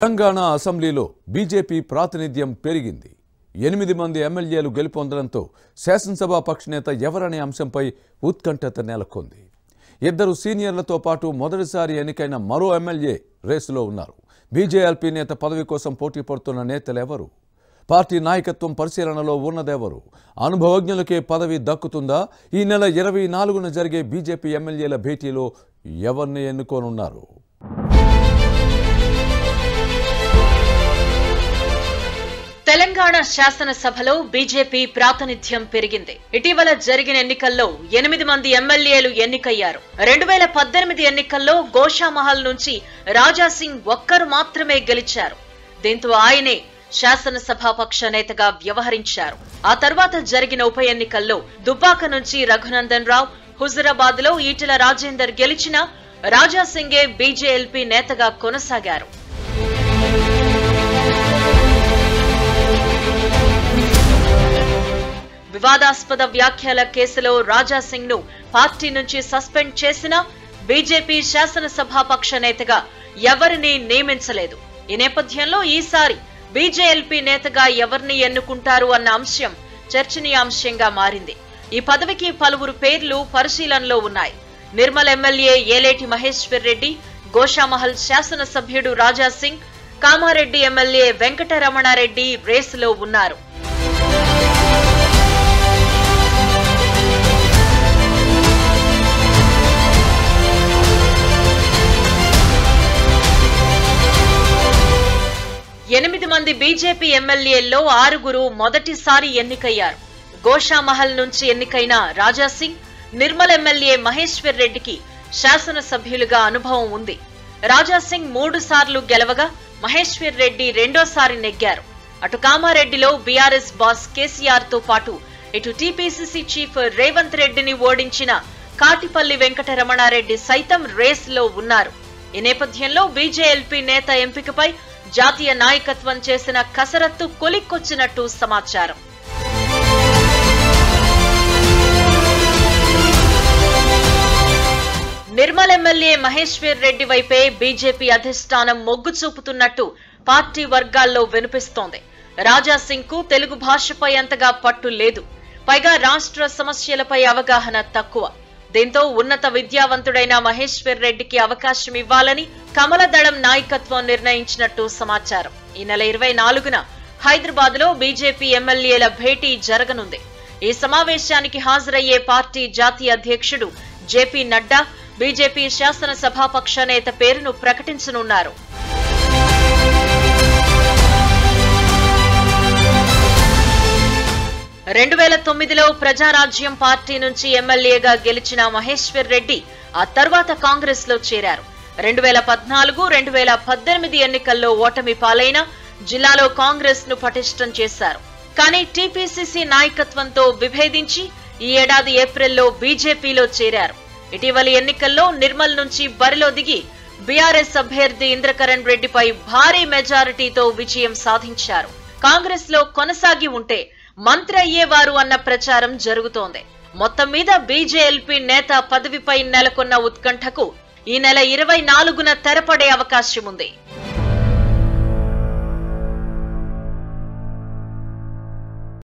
తెలంగాణ అసెంబ్లీలో బీజేపీ ప్రాతినిధ్యం పెరిగింది. 8 మంది ఎమ్మెల్యేలు గెలుపొందడంతో శాసనసభ పక్షనేత ఎవరనే అంశంపై ఉత్కంఠత నెలకొంది. 2 సీనియర్లతో పాటు మొదటిసారి ఎన్నికైన మరో ఎమ్మెల్యే రేసులో ఉన్నారు. బీజేఎల్పీ నేత పదవి కోసం పోటీ పడుతున్న నేతలెవరు? పార్టీ నాయకత్వం పరిశీలనలో ఉన్నదెవరు? అనుభవజ్ఞులకే పదవి దక్కుతుందా? ఈ నెల 24న జరిగే బీజేపీ ఎమ్మెల్యేల భేటీలో ఎవరిని ఎన్నుకోనున్నారు? తెలంగాణ శాసనసభలో బీజేపీ ప్రాతినిధ్యం పెరిగింది. ఇటీవల జరిగిన ఎన్నికల్లో 8 మంది ఎమ్మెల్యేలు ఎన్నికయ్యారు. 2018 ఎన్నికల్లో గోషామహల్ నుంచి రాజాసింగ్ ఒక్కరు మాత్రమే గెలిచారు. దీంతో ఆయనే శాసనసభాపక్ష నేతగా వ్యవహరించారు. ఆ తర్వాత జరిగిన ఉప ఎన్నికల్లో దుబ్బాక నుంచి రఘునందన్ రావు, హుజురాబాద్ లో ఈటెల రాజేందర్ గెలిచినా రాజాసింగే బీజేఎల్పీ నేతగా కొనసాగారు. వివాదాస్పద వ్యాఖ్యల కేసులో రాజాసింగ్ ను పార్టీ నుంచి సస్పెండ్ చేసినా బీజేపీ శాసనసభాపక్ష నేతగా ఎవరిని నియమించలేదు. ఈ నేపథ్యంలో ఈసారి బీజేఎల్పీ నేతగా ఎవరిని ఎన్నుకుంటారు అన్న అంశం చర్చనీయాంశంగా మారింది. ఈ పదవికి పలువురు పేర్లు పరిశీలనలో ఉన్నాయి. నిర్మల్ ఎమ్మెల్యే ఏలేటి మహేశ్వర్ రెడ్డి, గోషామహల్ శాసనసభ్యుడు రాజాసింగ్, కామారెడ్డి ఎమ్మెల్యే వెంకటరమణారెడ్డి రేసులో ఉన్నారు. ఎనిమిది మంది బీజేపీ ఎమ్మెల్యేల్లో 6 మొదటిసారి ఎన్నికయ్యారు. గోషామహల్ నుంచి ఎన్నికైన రాజాసింగ్, నిర్మల్ ఎమ్మెల్యే మహేశ్వర్ రెడ్డికి శాసనసభ్యులుగా అనుభవం ఉంది. రాజాసింగ్ 3 సార్లు గెలవగా మహేశ్వర్ రెడ్డి రెండోసారి నెగ్గారు. అటు కామారెడ్డిలో బీఆర్ఎస్ బాస్ కేసీఆర్ తో పాటు ఇటు టీపీసీసీ చీఫ్ రేవంత్ రెడ్డిని ఓడించిన కాటిపల్లి వెంకటరమణారెడ్డి సైతం రేసులో ఉన్నారు. ఈ నేపథ్యంలో బీజేఎల్పీ నేత ఎంపికపై జాతీయ నాయకత్వం చేసిన కసరత్తు కొలిక్కొచ్చినట్టు సమాచారం. నిర్మల్ ఎమ్మెల్యే మహేశ్వర్ రెడ్డి వైపే బీజేపీ అధిష్టానం మొగ్గు చూపుతున్నట్టు పార్టీ వర్గాల్లో వినిపిస్తోంది. రాజాసింగ్ కు తెలుగు భాషపై అంతగా పట్టు లేదు. పైగా రాష్ట్ర సమస్యలపై అవగాహన తక్కువ. దీంతో ఉన్నత విద్యావంతుడైన మహేశ్వర్ రెడ్డికి అవకాశం ఇవ్వాలని కమలదళం నాయకత్వం నిర్ణయించినట్టు సమాచారం. ఈ నెల 24న హైదరాబాద్ లో బీజేపీ ఎమ్మెల్యేల భేటీ జరగనుంది. ఈ సమావేశానికి హాజరయ్యే పార్టీ జాతీయ అధ్యక్షుడు జేపీ నడ్డా బీజేపీ శాసనసభాపక్ష నేత పేరును ప్రకటించనున్నారు. రెండు 2009లో ప్రజారాజ్యం పార్టీ నుంచి ఎమ్మెల్యేగా గెలిచిన మహేశ్వర్ రెడ్డి ఆ తర్వాత కాంగ్రెస్ లో చేరారు. 2014, 2018 ఎన్నికల్లో ఓటమి పాలైన జిల్లాలో కాంగ్రెస్ ను పటిష్టం చేశారు. కానీ టీపీసీసీ నాయకత్వంతో విభేదించి ఈ ఏడాది ఏప్రిల్లో బీజేపీలో చేరారు. ఇటీవలి ఎన్నికల్లో నిర్మల్ నుంచి బరిలో దిగి బీఆర్ఎస్ అభ్యర్థి ఇంద్రకరణ్ రెడ్డిపై భారీ మెజారిటీతో విజయం సాధించారు. కాంగ్రెస్ లో కొనసాగి ఉంటే మంత్రి అయ్యేవారు అన్న ప్రచారం జరుగుతోంది. మొత్తం మీద బీజేఎల్పీ నేత పదవిపై నెలకొన్న ఉత్కంఠకు ఈ నెల 24న తెరపడే అవకాశం ఉంది.